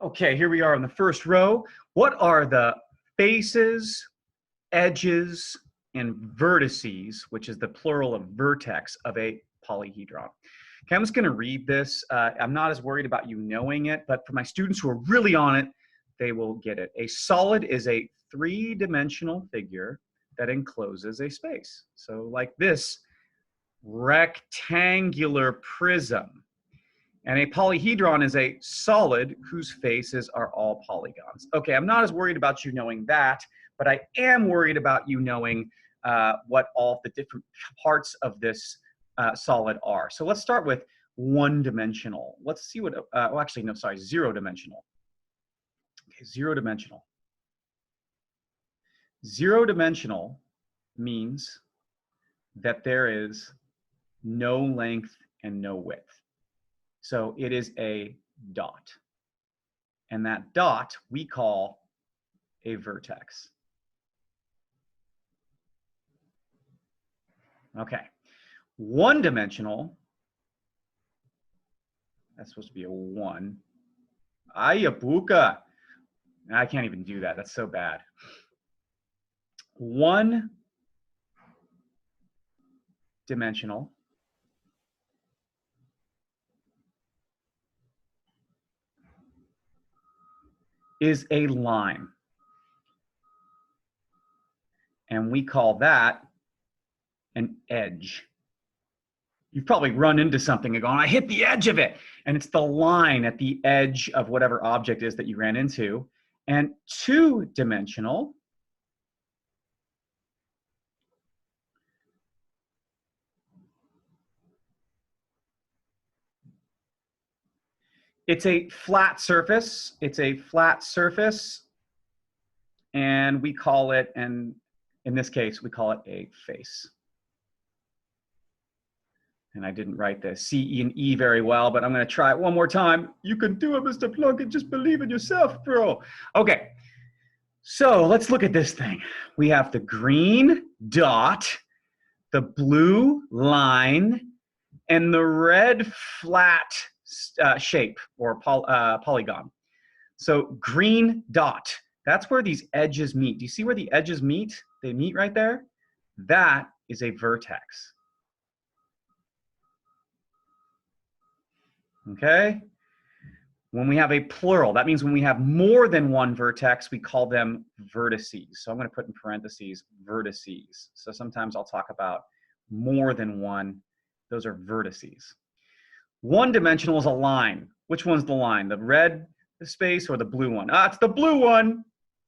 Okay, here we are on the first row. What are the faces, edges, and vertices, which is the plural of vertex, of a polyhedron? Okay, I'm just going to read this. I'm not as worried about you knowing it, but for my students who are really on it, they will get it. A solid is a three-dimensional figure that encloses a space. So like this rectangular prism. And a polyhedron is a solid whose faces are all polygons. Okay, I'm not as worried about you knowing that, but I am worried about you knowing what all the different parts of this solid are. So let's start with one-dimensional. Let's see what, well, actually, no, sorry, zero-dimensional. Okay, zero-dimensional. Zero-dimensional means that there is no length and no width. So it is a dot. And that dot we call a vertex. Okay. One-dimensional, that's supposed to be a one. Ayabuka. I can't even do that. That's so bad. One-dimensional is a line. And we call that an edge. You've probably run into something and gone, I hit the edge of it. And it's the line at the edge of whatever object is that you ran into. And two-dimensional it's a flat surface. It's a flat surface. And we call it, and in this case, we call it a face. And I didn't write the C, E, and E very well, but I'm going to try it one more time. You can do it, Mr. Plunkett. Just believe in yourself, bro. Okay. So let's look at this thing. We have the green dot, the blue line, and the red flat shape or polygon. So green dot, that's where these edges meet. Do you see where the edges meet? They meet right there. That is a vertex. Okay? When we have a plural, that means when we have more than one vertex, we call them vertices. So I'm going to put in parentheses vertices. So sometimes I'll talk about more than one. Those are vertices. One-dimensional is a line. Which one's the line? The red space or the blue one? Ah, it's the blue one.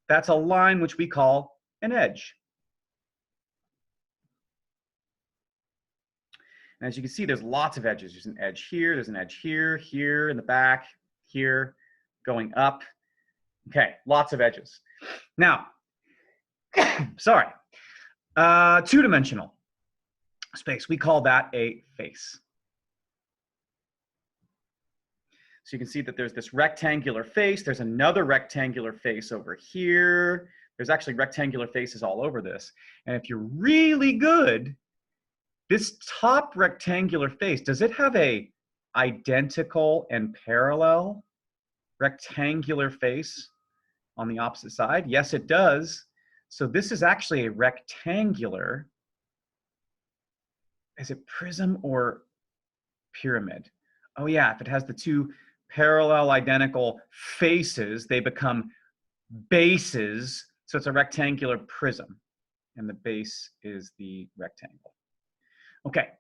That's a line which we call an edge. And as you can see, there's lots of edges. There's an edge here, there's an edge here, here in the back, here, going up. Okay, lots of edges. Now, sorry, two-dimensional space, we call that a face. So you can see that there's this rectangular face. There's another rectangular face over here. There's actually rectangular faces all over this. And if you're really good, this top rectangular face, does it have a identical and parallel rectangular face on the opposite side? Yes, it does. So this is actually a rectangular, is it prism or pyramid? Oh yeah, if it has the two parallel identical faces, they become bases. So it's a rectangular prism, and the base is the rectangle. Okay,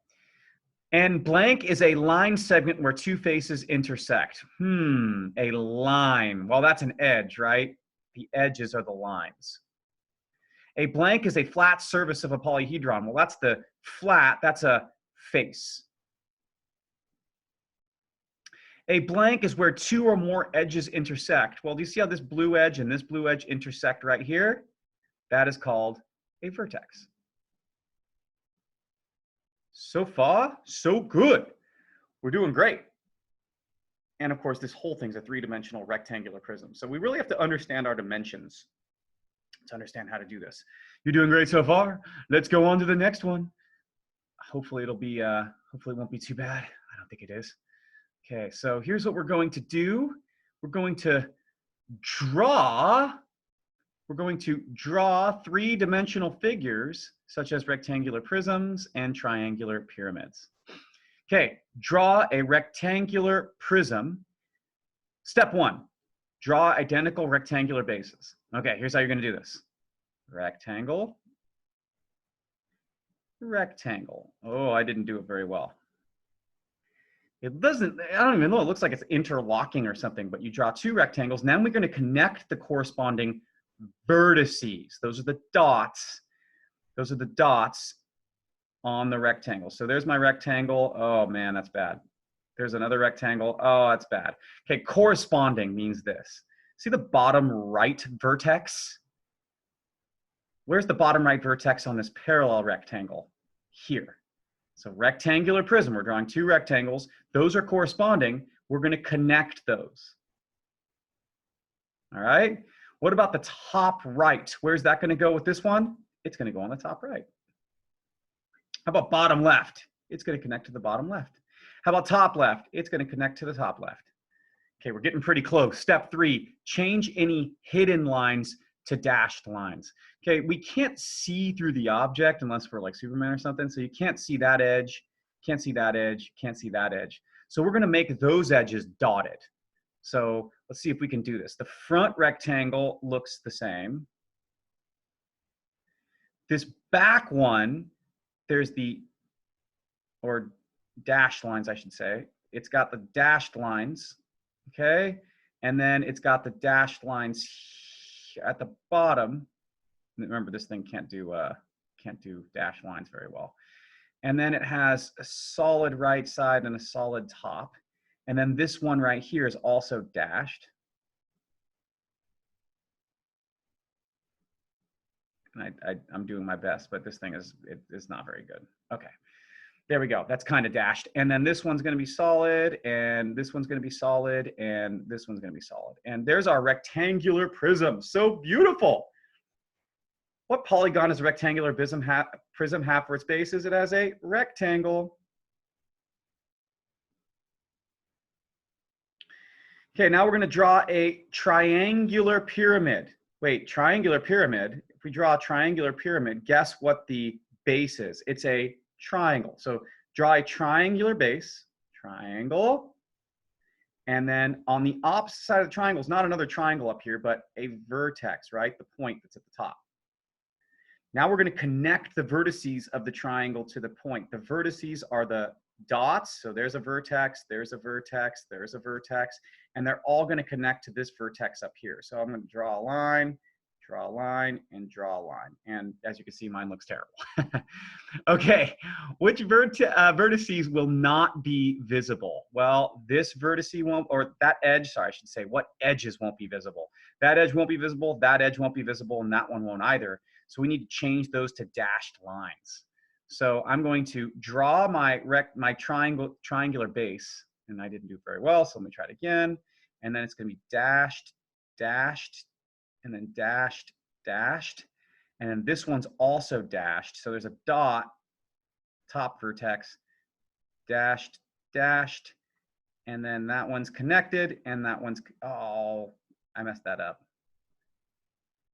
and blank is a line segment where two faces intersect. A line. Well, that's an edge, right? The edges are the lines. A blank is a flat surface of a polyhedron. Well, that's the flat, that's a face. A blank is where two or more edges intersect. Well, do you see how this blue edge and this blue edge intersect right here? That is called a vertex. So far, so good. We're doing great. And of course, this whole thing's a three-dimensional rectangular prism. So we really have to understand our dimensions to understand how to do this. You're doing great so far. Let's go on to the next one. Hopefully it'll be, hopefully it won't be too bad. I don't think it is. Okay, so here's what we're going to do. We're going to we're going to draw three-dimensional figures such as rectangular prisms and triangular pyramids. Okay, draw a rectangular prism. Step one, draw identical rectangular bases. Okay, here's how you're going to do this. Rectangle, rectangle. Oh, I didn't do it very well. It doesn't, I don't even know, it looks like it's interlocking or something, but you draw two rectangles. Now we're going to connect the corresponding vertices. Those are the dots. Those are the dots on the rectangle. So there's my rectangle. Oh man, that's bad. There's another rectangle. Oh, that's bad. Okay, corresponding means this. See the bottom right vertex? Where's the bottom right vertex on this parallel rectangle? Here. So rectangular prism, we're drawing two rectangles. Those are corresponding. We're going to connect those. All right. What about the top right? Where's that going to go with this one? It's going to go on the top right. How about bottom left? It's going to connect to the bottom left. How about top left? It's going to connect to the top left. Okay, we're getting pretty close. Step three, change any hidden lines to dashed lines. Okay, we can't see through the object unless we're like Superman or something. So you can't see that edge, can't see that edge, can't see that edge. So we're going to make those edges dotted. So let's see if we can do this. The front rectangle looks the same. This back one, there's the, or dashed lines, I should say. It's got the dashed lines, okay? And then it's got the dashed lines at the bottom. Remember, this thing can't do dashed lines very well. And then it has a solid right side and a solid top. And then this one right here is also dashed. And I'm doing my best, but this thing is not very good. Okay, there we go. That's kind of dashed. And then this one's going to be solid, and this one's going to be solid, and this one's going to be solid. And there's our rectangular prism. So beautiful. What polygon does a rectangular prism have for its bases? It has a rectangle. Okay, now we're going to draw a triangular pyramid. Wait, triangular pyramid? If we draw a triangular pyramid, guess what the base is? It's a triangle. So draw a triangular base, triangle, and then on the opposite side of the triangle is not another triangle up here, but a vertex, right? The point that's at the top. Now we're going to connect the vertices of the triangle to the point. The vertices are the dots. So there's a vertex, there's a vertex, there's a vertex, and they're all going to connect to this vertex up here. So I'm going to draw a line, and draw a line. And as you can see, mine looks terrible. Okay, which vertices will not be visible? Well, this vertice won't, or that edge, sorry, I should say, what edges won't be visible? That edge won't be visible, that edge won't be visible, and that one won't either. So we need to change those to dashed lines. So I'm going to draw my triangular base, and I didn't do very well, so let me try it again. And then it's going to be dashed, dashed, and then dashed, dashed. And then this one's also dashed. So there's a dot, top vertex, dashed, dashed, and then that one's connected, and that one's, oh, I messed that up.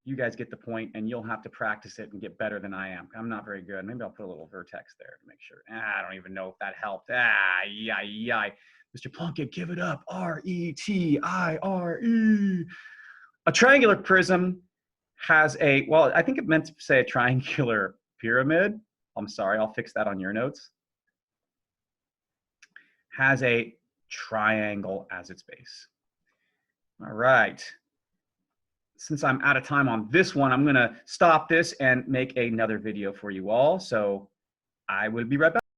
You guys get the point, and you'll have to practice it and get better than I am. I'm not very good. Maybe I'll put a little vertex there to make sure. I don't even know if that helped. Mr. Plunkett, give it up. R-E-T-I-R-E. A triangular prism has a, well, I think it meant to say a triangular pyramid. I'm sorry, I'll fix that on your notes. Has a triangle as its base. All right. Since I'm out of time on this one, I'm going to stop this and make another video for you all. So I will be right back.